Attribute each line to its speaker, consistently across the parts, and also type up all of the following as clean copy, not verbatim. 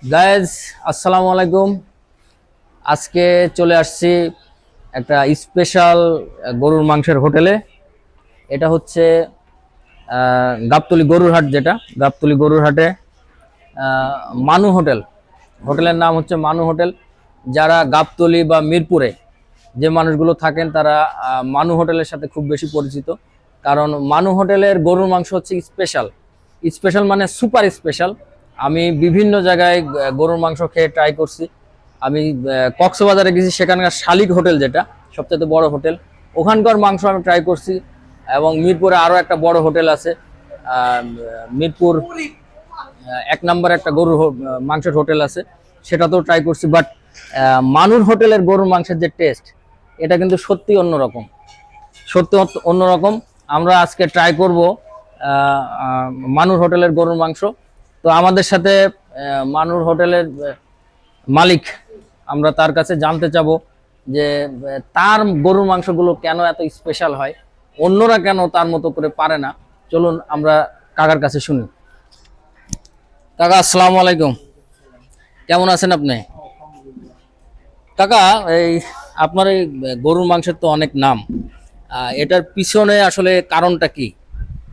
Speaker 1: Guys আসসালামু আলাইকুম। আজকে চলে আসছি একটা স্পেশাল গরুর মাংসের হোটেলে। এটা হচ্ছে গাবতলী গরুর হাট, যেটা গাবতলী গরুর হাটে মানু হোটেল। হোটেলের নাম হচ্ছে মানু হোটেল। যারা গাবতলী বা মিরপুরে যে মানুষগুলো থাকেন তারা মানু হোটেলের সাথে খুব বেশি পরিচিত, কারণ মানু হোটেলের গরুর মাংস হচ্ছে স্পেশাল। স্পেশাল মানে সুপার স্পেশাল। আমি বিভিন্ন জায়গায় গরুর মাংস খেয়ে ট্রাই করছি। আমি কক্সবাজারে গেছি, সেখানকার শালিক হোটেল যেটা সবচেয়ে বড় হোটেল, ওখানকার মাংস আমি ট্রাই করছি। এবং মিরপুরে আরও একটা বড় হোটেল আছে, মিরপুর 1 নম্বর একটা গরুর মাংসের হোটেল আছে, সেটাতেও ট্রাই করছি। বাট মানুর হোটেলের গরুর মাংসের যে টেস্ট, এটা কিন্তু সত্যি অন্যরকম, সত্যি অন্যরকম। আমরা আজকে ট্রাই করব মানুর হোটেলের গরুর মাংস। তো আমাদের সাথে মানুর হোটেলের মালিক, আমরা তার কাছে জানতে চাবো যে তার গরুর মাংসগুলো কেন এত স্পেশাল হয়, অন্যরা কেন তার মতো করে পারে না। চলুন আমরা কাকার কাছে শুনি। কাকা আসসালামু আলাইকুম, কেমন আছেন আপনি? কাকা, এই আপনার এই গরুর মাংসের তো অনেক নাম, এটার পিছনে আসলে কারণটা কি?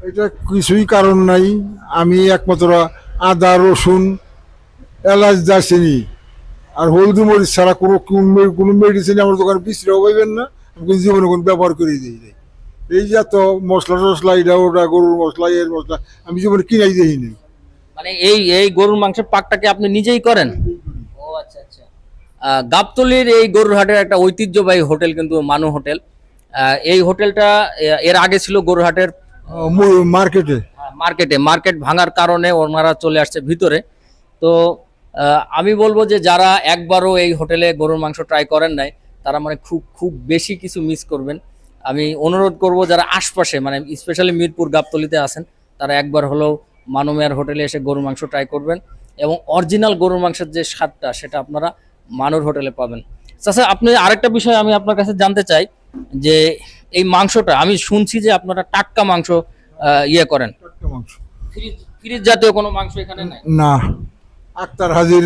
Speaker 2: এটা কিছুই কারণ নাই। আমি একমাত্র আদা রসুন এলাচ দারচিনি আর হলদি মরিচ ছাড়া কোনো মেডিসিন আমার দোকানে বিশ্রাও পাইবেন না। আমি কিন্তু জীবনে কোনো ব্যবহার করে দিই নাই। এই যে এত মশলা টসলা, এটা ওটা গরুর মশলা এর মশলা আমি জীবনে কিনাই দিই নাই।
Speaker 1: মানে এই এই গরুর মাংসের পাকটাকে আপনি নিজেই করেন? ও আচ্ছা আচ্ছা। গাবতলীর এই গরুর হাটের একটা ঐতিহ্যবাহী হোটেল কিন্তু মানু হোটেল। এই হোটেলটা এর আগে ছিল গরুর হাটের
Speaker 2: মার্কেটে
Speaker 1: মার্কেট ভাঙার কারণে ওনারা চলে আসছে ভিতরে। তো আমি বলবো যে যারা একবারও এই হোটেলে গরুর মাংস ট্রাই করেন নাই, তারা মানে খুব খুব বেশি কিছু মিস করবেন। আমি অনুরোধ করব যারা আশপাশে মানে স্পেশালি মিরপুর গাবতলীতে আছেন, তারা একবার হলেও মানমেয়ার হোটেলে এসে গরুর মাংস ট্রাই করবেন, এবং অরিজিনাল গরুর মাংসের যে স্বাদটা সেটা আপনারা মানুর হোটেলে পাবেন। আচ্ছা, আপনি আরেকটা বিষয় আমি আপনার কাছে জানতে চাই যে এই মাংসটা আমি শুনছি যে আপনারা টাটকা মাংস ইয়ে করেন,
Speaker 2: টাটকা মাংস।
Speaker 1: ফ্রিজ ফ্রিজ জাতীয় কোনো মাংস এখানে নাই?
Speaker 2: না, আক্তার হাজির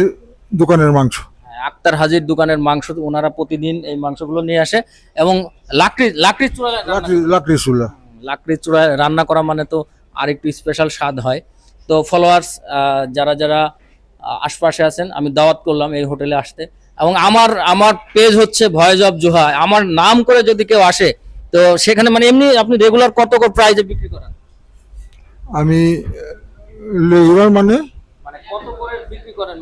Speaker 2: দোকানের মাংস।
Speaker 1: হ্যাঁ, আক্তার হাজির দোকানের মাংস, ওনারা প্রতিদিন এই মাংসগুলো নিয়ে আসে। এবং লাকড়ির চুলায়
Speaker 2: লাকড়ি চুলা।
Speaker 1: লাকড়ির চুলায় রান্না করা মানে তো আরেকটু স্পেশাল স্বাদ হয়। তো ফলোয়ার্স যারা যারা আশপাশে আছেন, আমি দাওয়াত করলাম এই হোটেলে আসতে। এবং আমার আমার পেজ হচ্ছে ভয়েস অফ জোহা, আমার নাম করে যদি কেউ আসে, তো সেখানে মানে এমনি আপনি রেগুলার কত করে প্রাইজে বিক্রি করেন?
Speaker 2: আমি রেগুলার মানে
Speaker 1: মানে কত করে বিক্রি করেন?